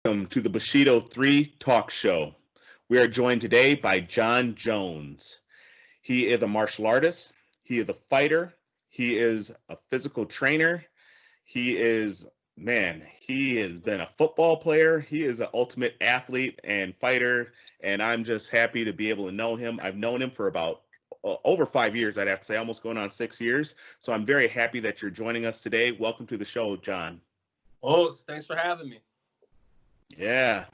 Welcome to the Bushido 3 Talk Show. We are joined today by John Jones. He is a martial artist, he is a fighter, he is a physical trainer, he has been a football player, he is an ultimate athlete and fighter, and I'm just happy to be able to know him. I've known him for about over 5 years, I'd have to say, almost going on 6 years. So I'm very happy that you're joining us today. Welcome to the show, John. Oh, thanks for having me. Yeah.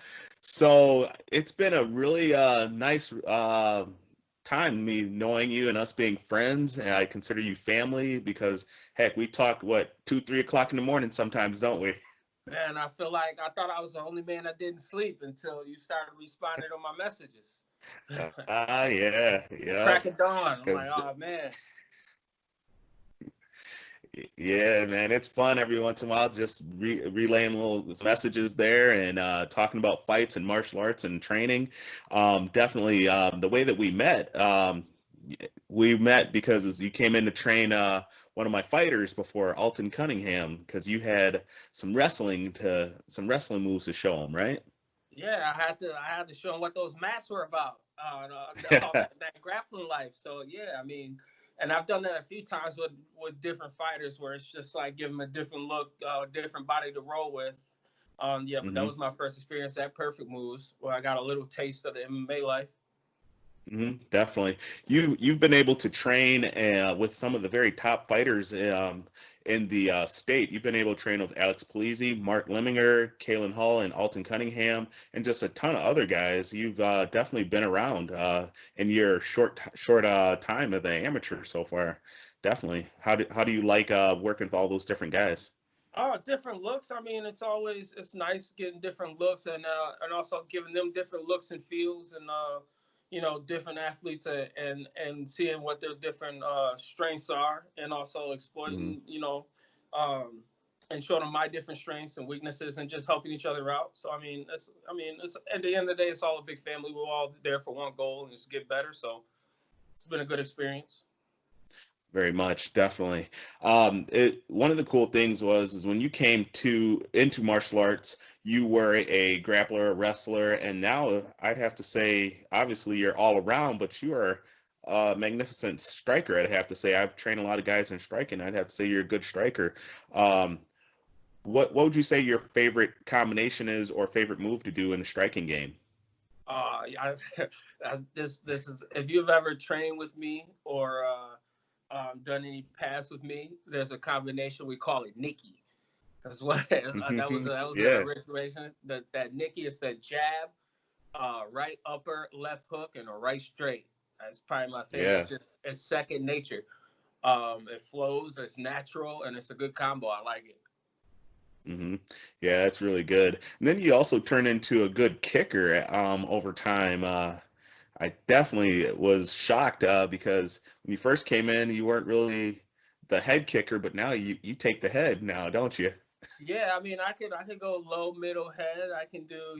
So it's been a really nice time, me knowing you and us being friends, and I consider you family because heck, we talk what 2, 3 o'clock in the morning sometimes, don't we? Man, I feel like I thought I was the only man that didn't sleep until you started responding on my messages. Yeah, yeah. Crack of dawn. I'm like, Because oh man. yeah, man, it's fun every once in a while just relaying little messages there and talking about fights and martial arts and training. Definitely, the way that we met because as you came in to train one of my fighters before, Alton Cunningham, because you had some wrestling moves to show him, right? Yeah, I had to show them what those mats were about. All that grappling life. So yeah, I mean, and I've done that a few times with different fighters where it's just like give them a different look, different body to roll with. Yeah, but that hmm was my first experience at Perfect Moves, where I got a little taste of the MMA life. Definitely. You've been able to train with some of the very top fighters in the state. You've been able to train with Alex Polizzi, Mark Leminger, Kalen Hall, and Alton Cunningham, and just a ton of other guys. You've definitely been around in your short time as an amateur so far. Definitely. How do you like working with all those different guys? Oh, different looks. I mean, it's nice getting different looks and also giving them different looks and feels and different athletes and seeing what their different strengths are and also hmm exploiting um and showing them my different strengths and weaknesses and just helping each other out. So it's at the end of the day, it's all a big family. We're all there for one goal and it's to get better. So it's been a good experience. Very much, definitely. One of the cool things was is when you came to into martial arts, you were a grappler, a wrestler, and now I'd have to say, obviously, you're all around, but you are a magnificent striker. I'd have to say, I've trained a lot of guys in striking. I'd have to say you're a good striker. Um, what would you say your favorite combination is, or favorite move to do in the striking game? I, this is if you've ever trained with me or done any pass with me, there's a combination we call it Nikki. That's what that was an Yeah. origination. That Nikki is that jab, right upper, left hook, and a right straight. That's probably my favorite. Yeah. It's second nature. It flows. It's natural, and it's a good combo. I like it. hmm Yeah, that's really good. And then you also turn into a good kicker over time. I definitely was shocked because when you first came in, you weren't really the head kicker, but now you take the head now, don't you? Yeah, I mean, I could go low, middle, head. I can do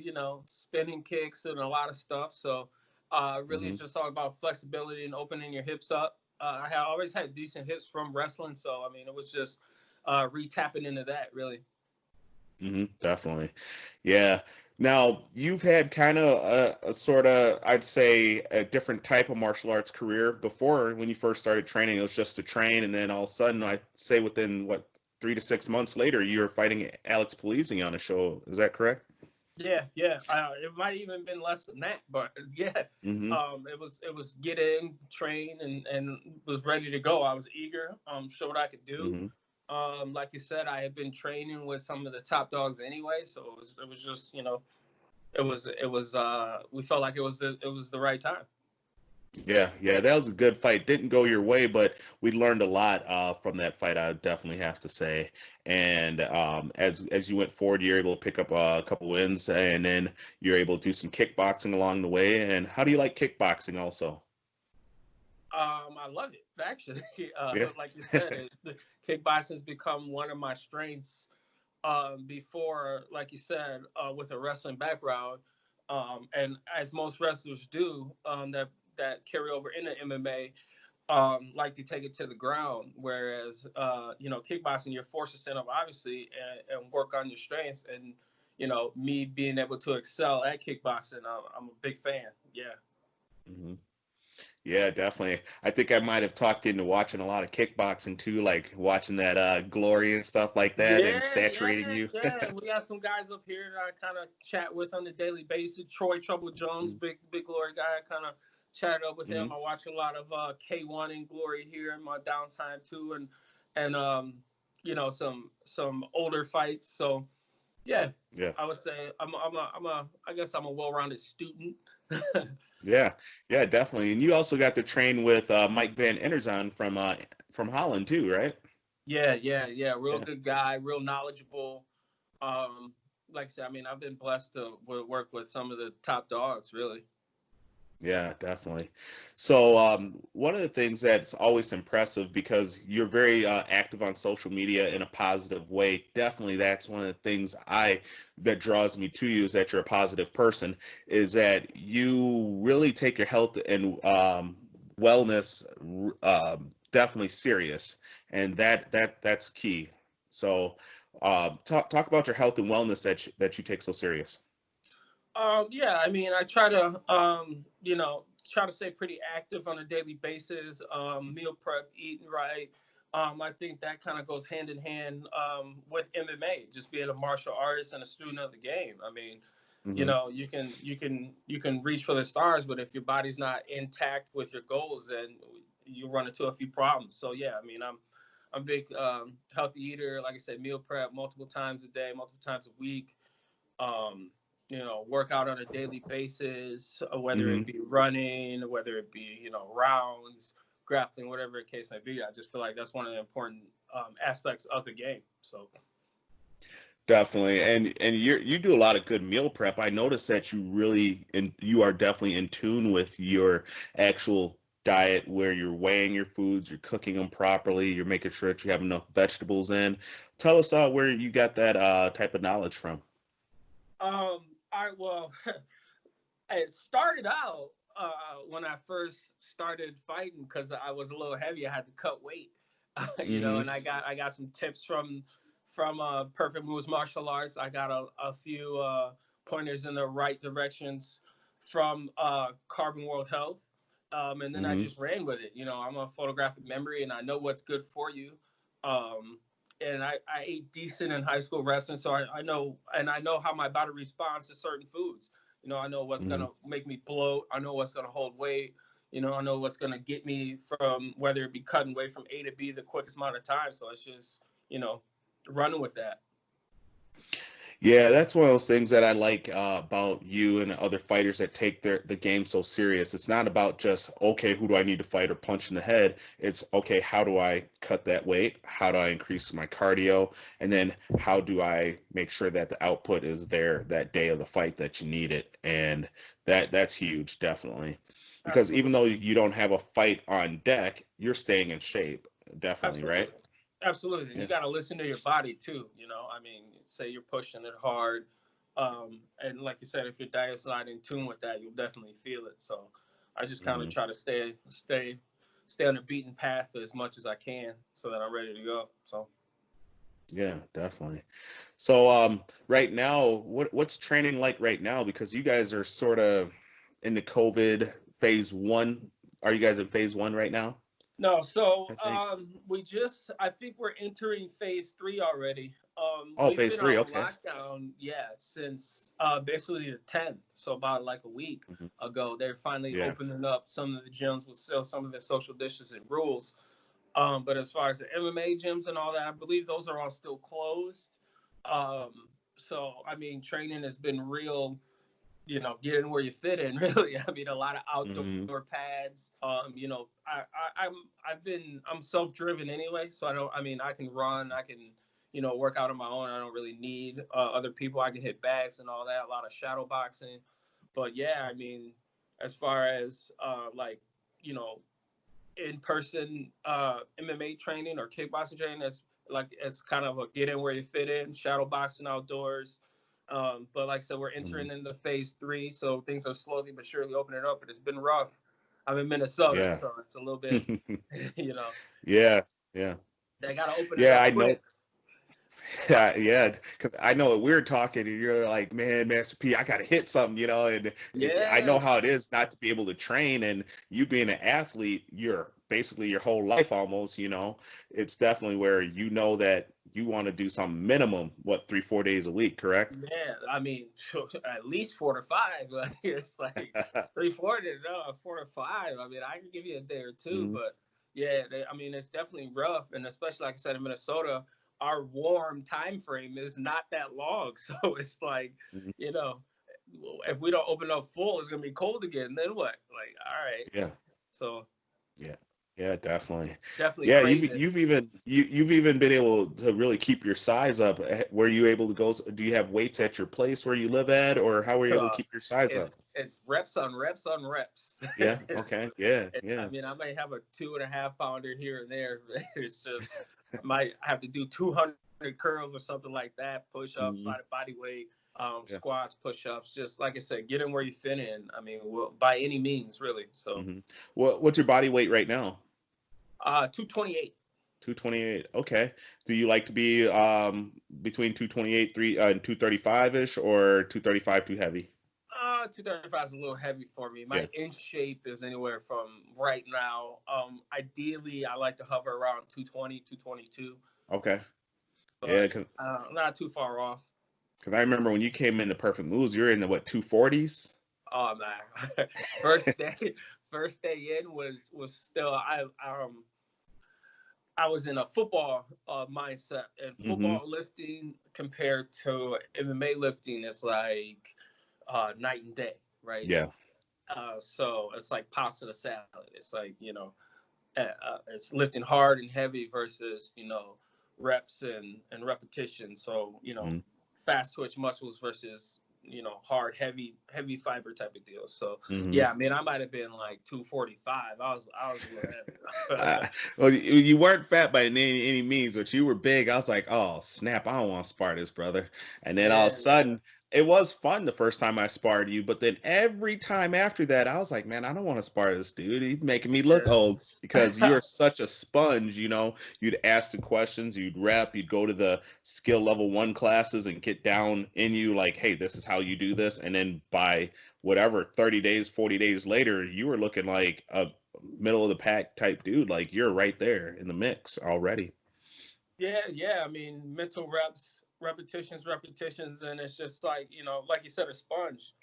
spinning kicks and a lot of stuff. So, really, hmm it's just all about flexibility and opening your hips up. I have always had decent hips from wrestling, so I mean, it was just re-tapping into that, really. Definitely. Yeah. Now, you've had kind of a sort of, I'd say, a different type of martial arts career before when you first started training. It was just to train, and then all of a sudden, I'd say within what 3 to 6 months later, you were fighting Alex Polizzi on a show. Is that correct? Yeah, yeah. It might even been less than that, but yeah. hmm It was get in, train, and was ready to go. I was eager. Showed what I could do. hmm Like you said, I had been training with some of the top dogs anyway, so it was just we felt like it was the right time. Yeah, yeah, that was a good fight. Didn't go your way, but we learned a lot from that fight. I would definitely have to say. And as you went forward, you're able to pick up a couple wins, and then you're able to do some kickboxing along the way. And how do you like kickboxing, also? I love it actually. Yeah. Like you said, the kickboxing's become one of my strengths. Before, like you said, with a wrestling background, and as most wrestlers do, that carry over into MMA, like to take it to the ground. Whereas, kickboxing, you're forced to stand up, obviously, and work on your strengths. And me being able to excel at kickboxing, I'm a big fan. Yeah. Hmm. Yeah, definitely. I think I might have talked into watching a lot of kickboxing too, like watching that Glory and stuff like that and Yeah, yeah, saturating you. yeah. We got some guys up here that I kind of chat with on a daily basis. Troy Trouble Jones, big Glory guy. I kind of chatted up with him. Hmm. I watch a lot of K1 and Glory here in my downtime too, and some older fights. So yeah, Yeah. I would say I guess I'm a well-rounded student. Yeah, yeah, definitely. And you also got to train with Mike Van Enerzon from Holland too, right? Yeah, yeah, yeah. Real Yeah. good guy, real knowledgeable. Um, like I said, I mean, I've been blessed to work with some of the top dogs, really. Yeah, definitely. So, one of the things that's always impressive because you're very active on social media in a positive way. Definitely, that's one of the things that draws me to you is that you're a positive person. Is that you really take your health and wellness definitely serious, and that's key. So, talk about your health and wellness that you take so serious. Yeah, I mean, I try to, try to stay pretty active on a daily basis. Meal prep, eating right. I think that kind of goes hand in hand with MMA, just being a martial artist and a student of the game. I mean, Hmm. you can reach for the stars, but if your body's not intact with your goals, then you run into a few problems. So yeah, I mean, I'm a big healthy eater. Like I said, meal prep multiple times a day, multiple times a week. Um, work out on a daily basis, whether it Hmm. be running, whether it be rounds, grappling, whatever the case may be. I just feel like that's one of the important aspects of the game. So Definitely, and you do a lot of good meal prep. I noticed that you are definitely in tune with your actual diet, where you're weighing your foods, you're cooking them properly, you're making sure that you have enough vegetables in. Tell us where you got that type of knowledge from. I well, it started out when I first started fighting because I was a little heavy. I had to cut weight, Hmm. and I got some tips from Perfect Moves Martial Arts. I got a few pointers in the right directions from Carbon World Health, and then I Hmm. just ran with it. I'm a photographic memory, and I know what's good for you. Um, and I ate decent in high school wrestling, so I know how my body responds to certain foods. I know what's Hmm. gonna make me bloat. I know what's gonna hold weight. I know what's gonna get me from whether it be cutting weight from A to B the quickest amount of time. So it's just you know running with that. Yeah, that's one of those things that I like about you and other fighters that take the game so serious. It's not about just, okay, who do I need to fight or punch in the head? It's, okay, how do I cut that weight? How do I increase my cardio? And then how do I make sure that the output is there that day of the fight that you need it? And that's huge, definitely. Because even Absolutely, though you don't have a fight on deck, you're staying in shape, definitely, right? absolutely, absolutely. And you Yeah. got to listen to your body too. I mean, say you're pushing it hard, and like you said, if your diet's not in tune with that, you'll definitely feel it. So I just kind of Hmm. try to stay on the beaten path as much as I can, so that I'm ready to go. So. Yeah, definitely. So, right now, what's training like right now? Because you guys are sort of in the COVID phase one. Are you guys in phase one right now? No, so I think. I think we're entering phase three already. Oh, We've phase been three. on Okay. lockdown, yeah, since basically the 10th. So about like a week Hmm. ago, they're finally Yeah. opening up some of the gyms with still some of the social distancing rules. But as far as the MMA gyms and all that, I believe those are all still closed. Um, so I mean, training has been real, getting where you fit in. Really, I mean, a lot of outdoor Hmm. pads. I'm self-driven anyway, so I don't. I mean, I can run, I can, work out on my own. I don't really need other people. I can hit bags and all that. A lot of shadow boxing, but yeah, I mean, as far as like, you know, in-person MMA training or kickboxing training, that's like it's kind of a get in where you fit in. Shadow boxing outdoors. But like I said, we're Hmm. entering into phase three, so things are slowly but surely opening up. But it's been rough. I'm in Minnesota, Yeah. so it's a little bit, you know, Yeah. Yeah. they got to open it Yeah. up I know. quick. Yeah, because I know we were talking, and you're like, man, Master P, I gotta hit something, and I know Yeah, how it is not to be able to train, and you being an athlete, you're basically your whole life almost, it's definitely where you know that you want to do some minimum, what, 3, 4 days a week, correct? yeah. I mean, at least 4 to 5. Like, it's like 3, 4 to no, 4 to 5. I mean, I can give you a day or two, Mhm, but yeah, I mean, it's definitely rough, and especially like I said in Minnesota, our warm time frame is not that long, so it's like, mhm. you know, if we don't open up full, it's gonna be cold again. Then what? Like, all right, Yeah. so Yeah, yeah, definitely. definitely Yeah, craving. you've even been able to really keep your size up. Were you able to go? Do you have weights at your place where you live at, or how were you able to Uh, keep your size up? it's reps on reps on reps. Yeah. Okay. Yeah. I Yeah. mean, I might have a 2.5 pounder here and there. It's just I might have to do 200 curls or something like that, push ups, Hmm. side of body weight, Yeah. squats, push ups. Just like I said, get in where you fit in. I mean, well, by any means, really. So, Hmm. What's your body weight right now? 228. 228. Okay. Do you like to be between 228, and 235 ish, or 235 too heavy? 235 is a little heavy for me. Yeah. My in shape is anywhere from right now. Ideally, I like to hover around 220, 222, Okay. Yeah, but not too far off. because I remember when you came into Perfect Moves, you were in the what, 240s? Oh man, first day, first day in was still I was in a football mindset, and Hmm. football lifting compared to MMA lifting is like night and day, right? Yeah. So it's like pasta to salad. It's like it's lifting hard and heavy versus reps and repetition. So Mhm. fast twitch muscles versus hard heavy fiber type of deal. So Hmm. yeah, I mean I might have been like 245. I was a little heavy. Uh, well, you weren't fat by any means, but you were big. I was like, oh snap, I don't want to spar this brother. And then all of Yeah, a yeah. sudden, it was fun the first time I sparred you, but then every time after that, I was like, man, I don't want to spar this dude. He's making me look old because Yeah. you're such a sponge. You'd ask the questions, you'd rep, you'd go to the skill level 1 classes and get down in you like, hey, this is how you do this. And then by whatever 30 days, 40 days later, you were looking like a middle of the pack type dude. Like you're right there in the mix already. Yeah. I mean, mental reps, repetitions, and it's just like like you said, a sponge.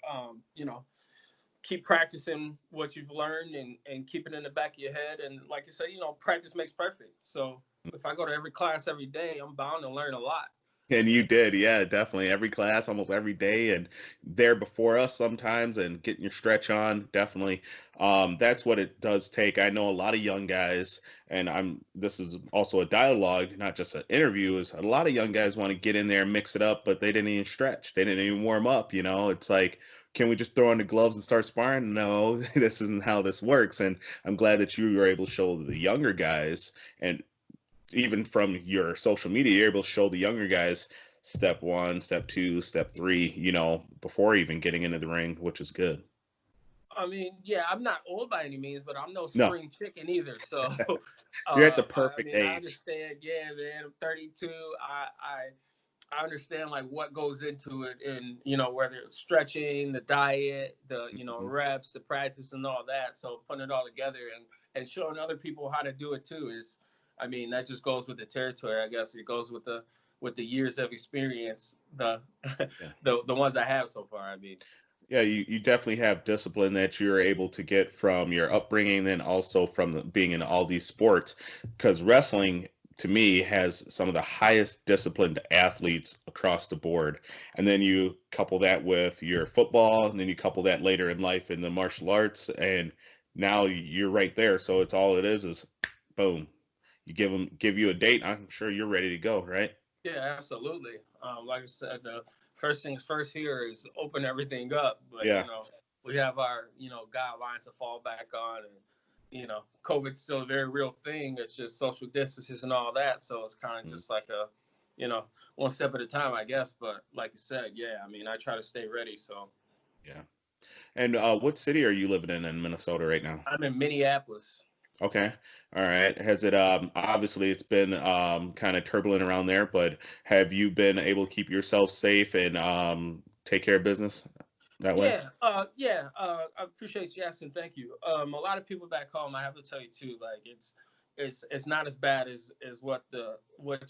Keep practicing what you've learned and keep it in the back of your head. And like you said, practice makes perfect. So if I go to every class every day, I'm bound to learn a lot. And you did, yeah, definitely. Every class, almost every day, and there before us sometimes, and getting your stretch on, definitely. That's what it does take. I know a lot of young guys, and this is also a dialogue, not just an interview, is a lot of young guys want to get in there and mix it up, but they didn't even stretch. They didn't even warm up, It's like, can we just throw on the gloves and start sparring? No, this isn't how this works. And I'm glad that you were able to show the younger guys, and even from your social media, you're able to show the younger guys step 1, step 2, step 3, before even getting into the ring, which is good. I mean, yeah, I'm not old by any means, but I'm no No, spring chicken either. So, you're at the I perfect mean, I age. understand. Yeah, man, I'm 32. I understand like what goes into it, and whether it's stretching, the diet, the Mhm. reps, the practice, and all that. So putting it all together and showing other people how to do it too is, I mean, that just goes with the territory. I guess it goes with the years of experience, the Yeah. the ones I have so far. I mean, Yeah, you definitely have discipline that you're able to get from your upbringing and also from being in all these sports. Because wrestling, to me, has some of the highest disciplined athletes across the board. And then you couple that with your football, and then you couple that later in life in the martial arts, and now you're right there. So it's all it is boom. You give you a date, I'm sure you're ready to go, right? yeah, absolutely. Like I said, the first things first here is open everything up, but Yeah. we have our guidelines to fall back on, and COVID's still a very real thing. It's just social distances and all that, so it's kind of Mm, just like a you know one step at a time, I guess. But like you said, yeah, I mean, I try to stay ready. So yeah. And what city are you living in Minnesota right now? I'm in Minneapolis. Okay. All right. Has it obviously it's been kind of turbulent around there, but have you been able to keep yourself safe and take care of business that way? I appreciate you asking. Thank you. A lot of people back home, I have to tell you too, like it's not as bad as what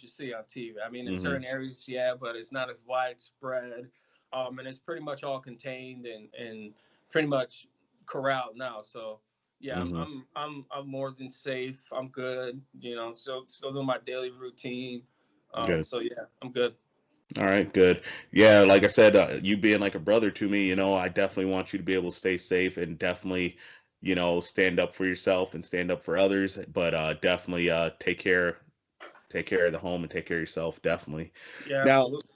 you see on TV. I mean, in Mm-hmm. certain areas, yeah, but it's not as widespread. And it's pretty much all contained and pretty much corralled now. So yeah, Mm-hmm. I'm more than safe. I'm good. You know, still doing my daily routine. Good. So yeah, I'm good. All right, good. Yeah, like I said, you being like a brother to me, I definitely want you to be able to stay safe and definitely, stand up for yourself and stand up for others, but definitely take care of the home and take care of yourself, definitely. Yeah, Now, absolutely.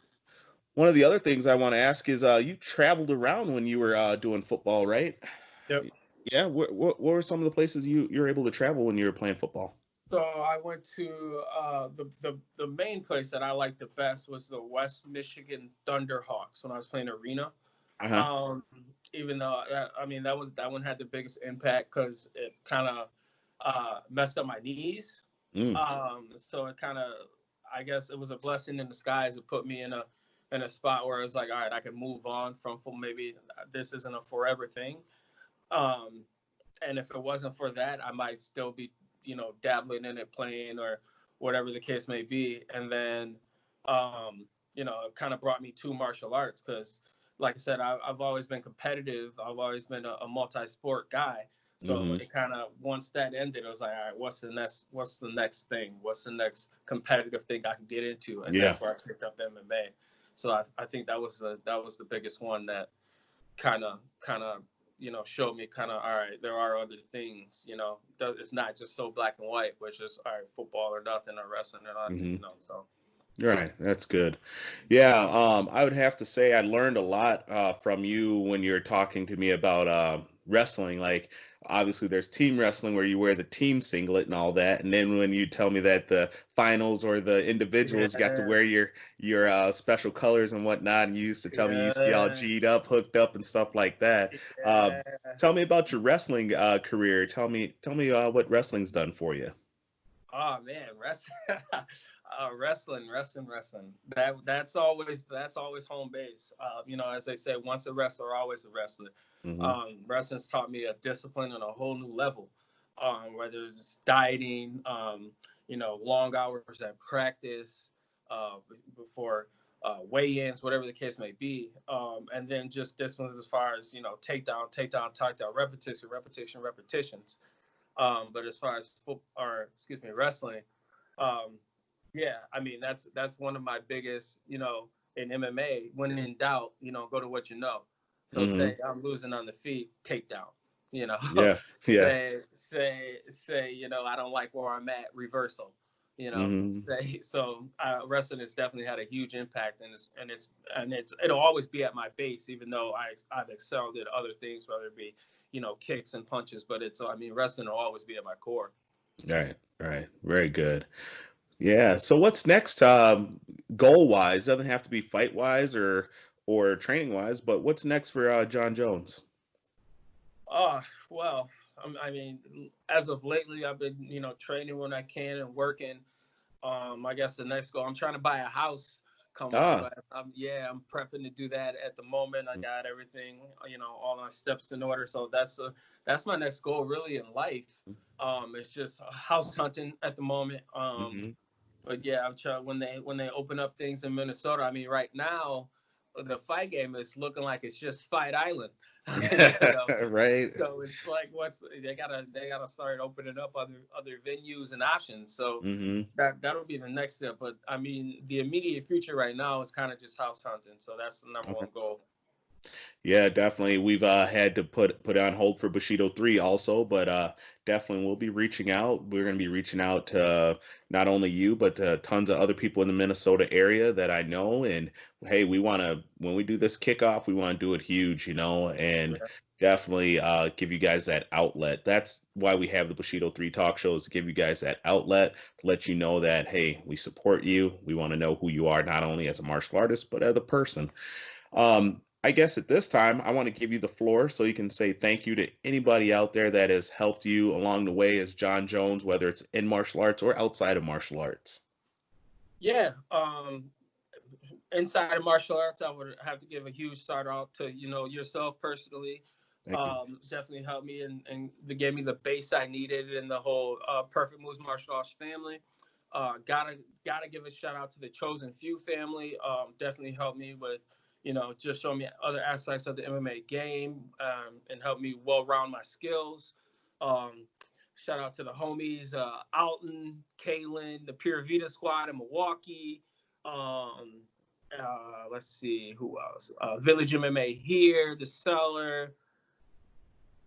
one of the other things I want to ask is you traveled around when you were doing football, right? Yep. Yeah, what were some of the places you were able to travel when you were playing football? So I went to the main place that I liked the best was the West Michigan Thunderhawks when I was playing arena. Uh-huh. Um, Even though I mean that one had the biggest impact because it kind of messed up my knees. Mm, So it kind of I guess it was a blessing in disguise. It put me in a spot where it's like, all right, I can move on from maybe this isn't a forever thing. Um, and if it wasn't for that, I might still be, dabbling in it, playing or whatever the case may be. And then, it kind of brought me to martial arts because, like I said, I've always been competitive. I've always been a multi-sport guy. So mm-hmm. it kind of once that ended, it was like, all right, what's the next? What's the next thing? What's the next competitive thing I can get into? And Yeah. that's where I picked up MMA. So I think that was the biggest one that kind of showed me kind of all right, there are other things, it's not just so black and white, which is all right, football or nothing or wrestling or nothing, Mm-hmm. so Right, that's good. Yeah, I would have to say I learned a lot from you when you're talking to me about wrestling. Like, obviously, there's team wrestling where you wear the team singlet and all that, and then when you tell me that the finals or the individuals got to yeah, wear your special colors and whatnot, and you used to tell me you used to be all yeah, G'd up, hooked up, and stuff like that. yeah. Tell me about your wrestling career. Tell me what wrestling's done for you. Oh man, wrestling, wrestling. That's always home base. As they say, once a wrestler, always a wrestler. Hmm. Wrestling's taught me a discipline on a whole new level. Whether it's dieting, long hours at practice, before weigh-ins, whatever the case may be, and then just disciplines as far as takedown, repetitions. But as far as wrestling, um, yeah, I mean that's one of my biggest, in MMA. When in doubt, go to what you know. So Hmm. say I'm losing on the feet, takedown. You know, Yeah, yeah. say I don't like where I'm at, reversal. Hmm. Say so. Wrestling has definitely had a huge impact, it'll always be at my base, even though I've excelled at other things, whether it be kicks and punches. But I mean, wrestling will always be at my core. Right, right. Very good. Yeah. So what's next, goal wise? Doesn't have to be fight wise or training wise, but what's next for John Jones? Well, I mean, as of lately, I've been training when I can and working. I guess the next goal, I'm trying to buy a house come Ah. October. I'm prepping to do that at the moment. I got everything, all my steps in order. So that's my next goal really in life. It's just house hunting at the moment. Mm-hmm. But yeah, I'm trying when they open up things in Minnesota. I mean, right now, the fight game is looking like it's just Fight Island. Right. So it's like what's they gotta start opening up other venues and options. So Mm-hmm. that'll be the next step. But I mean, the immediate future right now is kind of just house hunting. So that's the number Okay. one goal. Yeah, definitely. We've had to put on hold for Bushido 3 also, but definitely we'll be reaching out. We're going to be reaching out to not only you, but to tons of other people in the Minnesota area that I know. And hey, we want to, when we do this kickoff, we want to do it huge, and Yeah, definitely give you guys that outlet. That's why we have the Bushido 3 talk shows to give you guys that outlet, to let you know that, hey, we support you. We want to know who you are, not only as a martial artist, but as a person. I guess at this time, I want to give you the floor so you can say thank you to anybody out there that has helped you along the way as John Jones, whether it's in martial arts or outside of martial arts. Yeah. Inside of martial arts, I would have to give a huge shout out to yourself personally. Thank you. Definitely helped me and gave me the base I needed in the whole Perfect Moves martial arts family. Gotta give a shout out to the Chosen Few family. Definitely helped me with just showing me other aspects of the MMA game, and helped me well round my skills. Um, Shout out to the homies, Alton, Kalen, the Pure Vita squad in Milwaukee. Um, let's see who else. Village MMA here, the Cellar.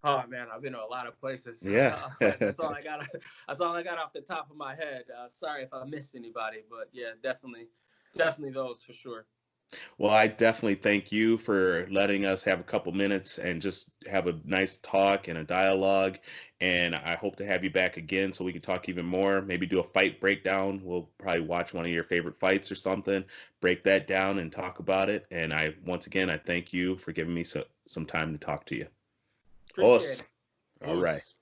Oh man, I've been to a lot of places. Yeah. That's all I got. That's all I got off the top of my head. Sorry if I missed anybody, but yeah, definitely those for sure. Well, I definitely thank you for letting us have a couple minutes and just have a nice talk and a dialogue. And I hope to have you back again so we can talk even more. Maybe do a fight breakdown. We'll probably watch one of your favorite fights or something, break that down and talk about it. And once again, I thank you for giving me some time to talk to you. Appreciate Os. it. All right. Us.